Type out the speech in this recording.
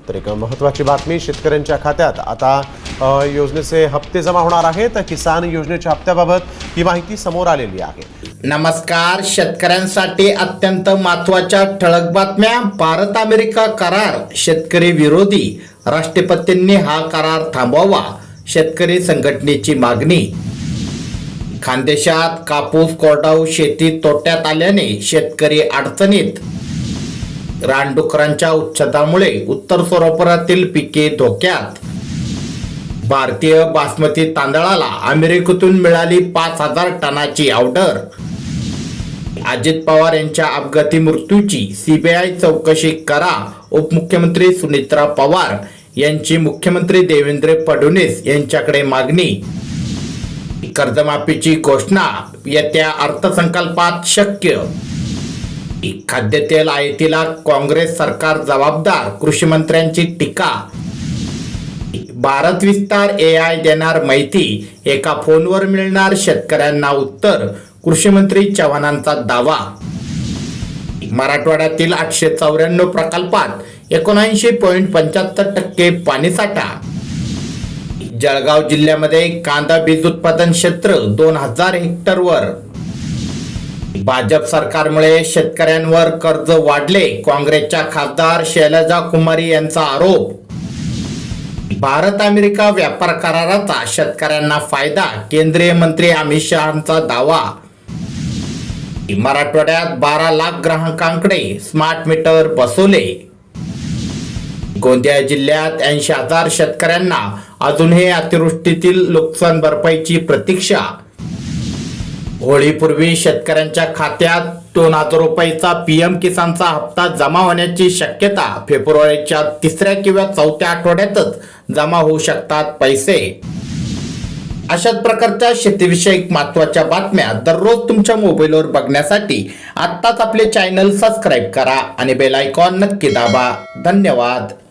तर एक महत्त्वाची बातमी, शेतकऱ्यांच्या खात्यात आता योजनेचे हप्ते जमा होणार आहेत। किसान योजनेच्या हप्त्याबाबत ही माहिती समोर आलेली आहे। नमस्कार, शेतकऱ्यांसाठी अत्यंत महत्त्वाच्या ठळक बातम्या। भारत अमेरिका करार शेतकरी विरोधी, राष्ट्रपतींनी हा करार थांबवावा, शेतकरी संघटनेची मागणी। खानदेशात कापूस कोरडाऊ शेती तोट्यात आल्याने शेतकरी अडचणीत। रानडुकरांच्या उच्छेदामुळे उत्तर सोलापुरातील पिके धोक्यात। भारतीय बासमती तांदळाला अमेरिकेतून मिळाली 5000 टनाची ऑर्डर। अजित पवार यांच्या अपघाती मृत्यूची सीबीआय चौकशी करा, उपमुख्यमंत्री सुनेत्रा पवार यांची मुख्यमंत्री देवेंद्र फडणवीस यांच्याकडे मागणी। कर्जमाफीची घोषणा येत्या अर्थसंकल्पात शक्य। खाद्यतेल आयातीला काँग्रेस सरकार जबाबदार, कृषी मंत्र्यांची टीका। भारत विस्तार AI देणार माहिती, एका फोनवर मिळणार शेतकऱ्यांना उत्तर, कृषी मंत्री चव्हाणांचा दावा। मराठवाड्यातील 894 प्रकल्पात 79.75% पाणीसाठा। जळगाव जिल्ह्यामध्ये कांदा बीज उत्पादन क्षेत्र 2000 हेक्टरवर। भाजप सरकारमुळे शेतकऱ्यांवर कर्ज वाढले, काँग्रेसच्या खासदार शैलजा कुमारी यांचा आरोप। भारत अमेरिका व्यापार कराराचा शेतकऱ्यांना फायदा, केंद्रीय मंत्री अमित शहांचा दावा। मराठवाड्यात 12 लाख ग्राहकांकडे स्मार्ट मीटर बसवले। गोंदिया जिल्ह्यात 80,000 शेतकऱ्यांना अजूनही अतिवृष्टीतील नुकसान भरपाईची प्रतीक्षा। होळीपूर्वी शेतकऱ्यांच्या खात्यात 2000 रुपयाचा PM किसानचा हप्ता जमा होण्याची शक्यता। फेब्रुवारीच्या 3ऱ्या किंवा 4थ्या आठवड्यातच जमा होऊ शकतात पैसे। अशाच प्रकारच्या शेतीविषयक महत्त्वाच्या बातम्या दररोज तुमच्या मोबाईलवर बघण्यासाठी आत्ताच आपले चॅनल सबस्क्राईब करा आणि बेल आयकॉन नक्की दाबा। धन्यवाद।